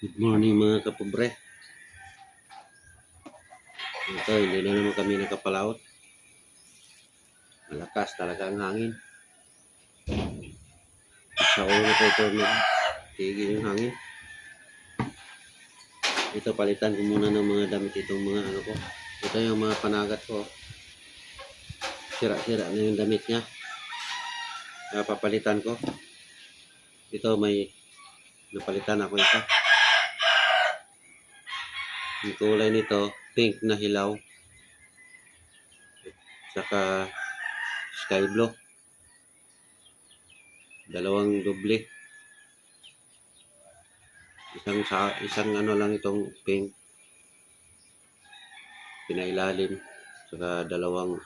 Good morning mga kapobre. Ito, hindi na naman kami nakapalaot. Malakas talaga ang hangin. Sa ulo pa ito nagtigil yung hangin. Ito, palitan ko muna ng mga damit itong mga ano ko. Ito yung mga panagat ko. Sira-sira na yung damit niya. Papalitan ko. Ito may napalitan ako ito. Yung kulay nito, pink na hilaw. Saka sky blue. Dalawang doble. Isang ano lang itong pink. Pinailalim. Saka dalawang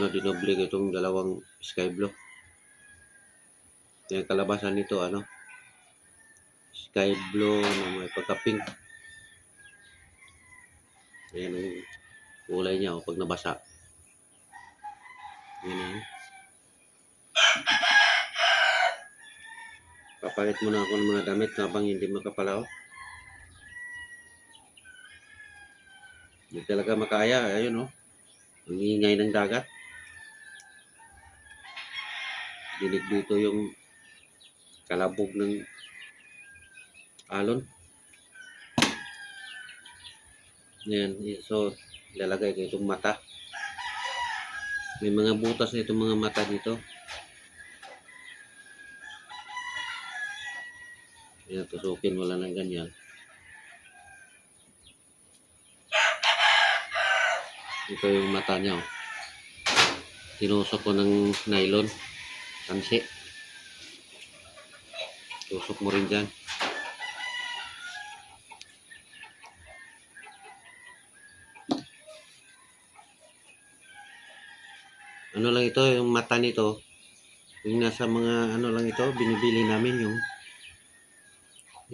dinoble ko itong dalawang sky blue. Yung kalabasan nito sky blue na may pagka-pink. Ayan ang kulay niya pag nabasa. Ayan. Papalit muna ako ng mga damit habang hindi makapalaw. Hindi talaga makaya. Ayun ang ingay ng dagat. Dinig dito yung kalabog ng alon. Ayan. So, lalagay ko itong mata. May mga butas na itong mga mata dito. Ayan, tusukin mo lang ng ganyan. Ito yung mata niya. Tinusok ko ng nylon. Tansi. Tusok mo rin dyan. Ano lang ito, yung mata nito. Yung nasa mga lang ito, binibili namin yung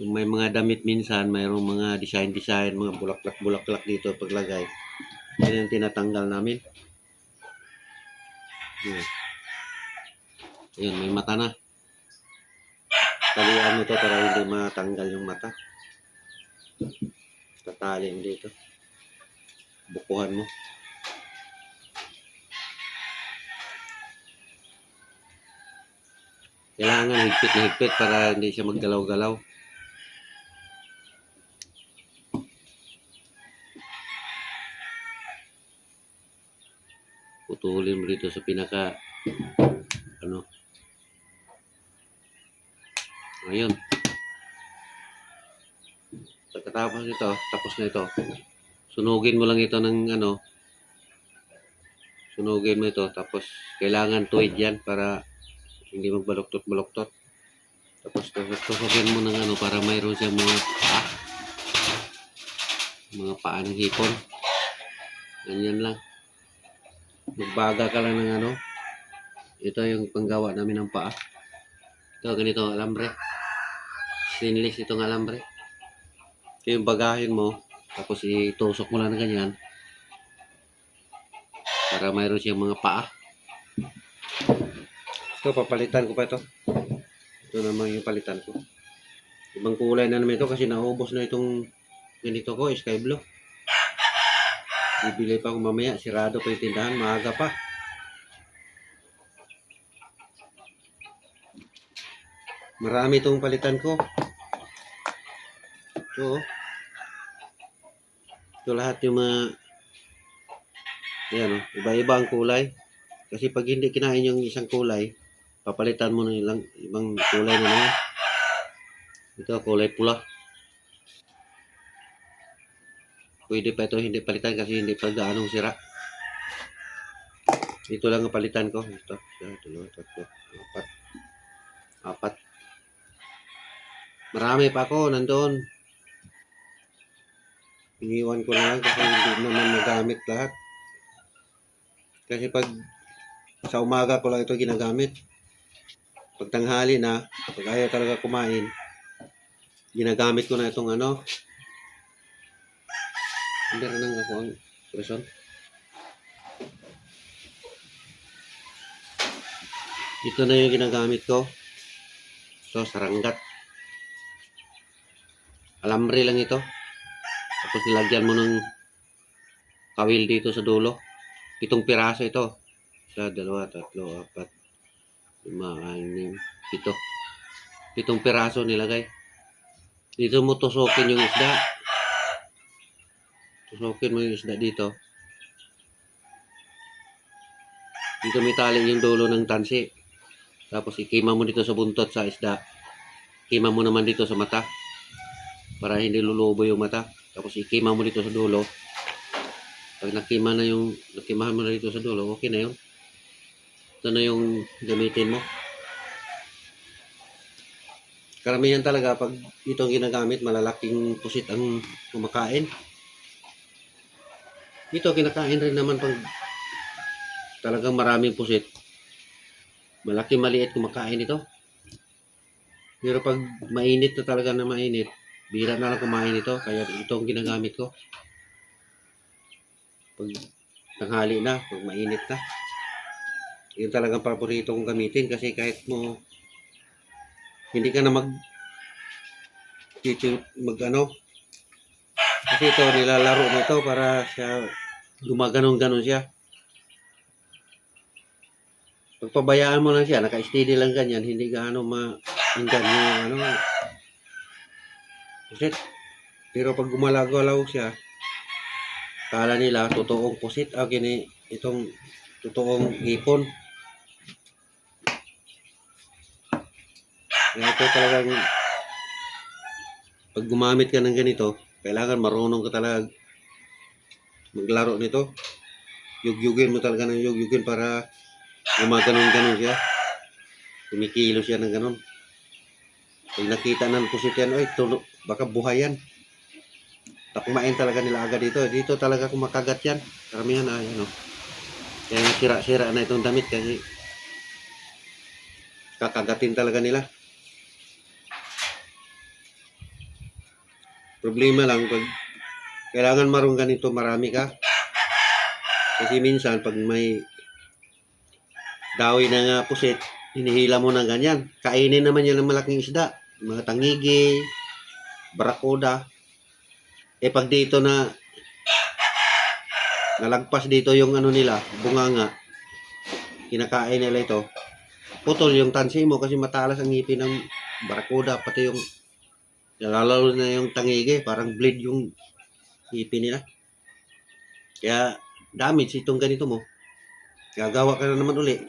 may mga damit minsan, mayroong mga design, mga bulaklak dito paglagay. Yan yung tinatanggal namin. Yan, may mata na. Talian mo ito para hindi matanggal yung mata. Tatali mo dito. Bukuhan mo. Kailangan higpit na higpit para hindi siya maggalaw-galaw. Putulin mo dito sa pinaka Ayun. Pagkatapos nito, tapos na ito. Sunugin mo lang ito ng sunugin mo ito tapos kailangan tuwid yan para hindi magbaluktot-baluktot. Tapos tusukin mo ng para mayroon siyang mga paa ng hipon. Ganyan lang. Magbaga ka lang ng ito yung panggawa namin ng paa. Ito ganito alambre. Stainless itong alambre. Ito yung bagahin mo tapos itusok mo lang ng ganyan para mayroon siyang mga paa. Ito, papalitan ko pa ito. Ito naman yung palitan ko. Ibang kulay na naman ito kasi naubos na itong ganito ko, sky blue. Bibili pa ako mamaya. Sirado pa yung tindahan. Maaga pa. Marami itong palitan ko. Ito lahat yung mga ayan iba-iba ang kulay. Kasi pag hindi kinain yung isang kulay, papalitan mo ng ibang kulay na naman. Ito kulay pula. Pwede pa ito hindi palitan kasi hindi pa gaanong sira. Ito lang ang palitan ko. Ito, 1, 2, 3, 4, 5. Marami pa ako nandoon. Iniwan ko na lang kasi hindi naman magamit lahat. Kasi pag sa umaga ko lang ito ginagamit. Pag tanghali na, pag ayaw talaga kumain, ginagamit ko na itong meron lang ako ang presyon. Ito na yung ginagamit ko. Ito, saranggat. Alambre lang ito. Tapos nilagyan mo ng kawil dito sa dulo. 7 piraso ito. 1, 2, 3, 4, 5, 6, 7. 7 piraso nilagay. Dito mo tusukin yung isda. Tusukin mo yung isda dito. Dito may tali yung dulo ng tansi. Tapos ikima mo dito sa buntot sa isda. Ikima mo naman dito sa mata. Para hindi lulubo yung mata. Tapos ikima mo dito sa dulo. Pag nakimahan mo na dito sa dulo, okay na yun. Ito na yung gamitin mo. Karamihan talaga pag itong ginagamit, malalaking pusit ang kumakain. Dito kinakain rin naman pag talagang maraming pusit. Malaki maliit kumakain ito. Pero pag mainit na talaga na mainit, bihira na lang kumain ito. Kaya ito ang ginagamit ko. Pag tanghali na, pag mainit na. Yun talagang paborito kong gamitin kasi kahit mo hindi ka na kasi ito nilalaro mo ito para siya gumaganon-ganon siya. Pagpabayaan mo lang siya, naka-steady lang ganyan, hindi gaano mainggan yung pusit. Pero pag gumalaw-galaw siya, kala nila totoong pusit, itong totoong hipon. Kaya ito talagang pag gumamit ka ng ganito, kailangan marunong ka talaga maglaro nito. Yugyugin mo talaga ng yugyugin para gumaganon-ganon siya. Kumikilo siya ng ganon. Pag nakita ng pusit yan, baka buhay yan. Takmain talaga nila agad dito. Dito talaga kumakagat yan. Karamihan Kaya sira-sira na itong damit kasi kakagatin talaga nila. Problema lang pag kailangan marunong ganito marami ka. Kasi minsan pag may dawi na nga pusit, hinihila mo ng ganyan. Kainin naman yan ng malaking isda. Mga tangigi, barakuda. Pag dito na nalagpas dito yung nila, bunganga, kinakain nila ito, putol yung tansi mo kasi matalas ang ngipin ng barakuda, pati yung lalo na yung tangigi, parang bleed yung ngipin nila. Kaya damage itong ganito mo. Gagawa ka na naman uli.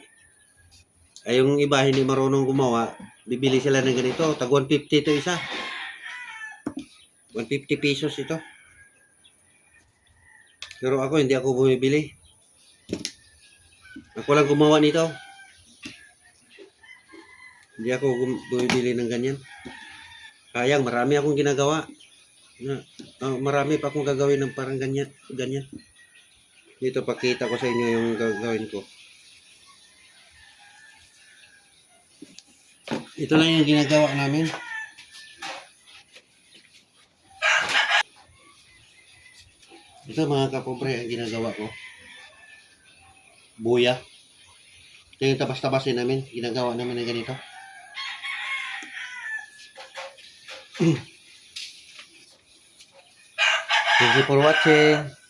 Ay yung iba hindi marunong gumawa, bibili sila ng ganito, tag 150 ito isa. 150 pesos ito. Pero hindi ako bumibili. Ako lang gumawa nito. Hindi ako bumibili ng ganyan. Sayang, marami akong ginagawa. Marami pa akong gagawin ng parang ganyan. Dito pakita ko sa inyo yung gagawin ko. Ito lang yung ginagawa namin. Ito mga kapobre ang ginagawa ko. Buya. Ito yung tabas-tabasin namin. Ginagawa namin ng ganito. Thank you for watching.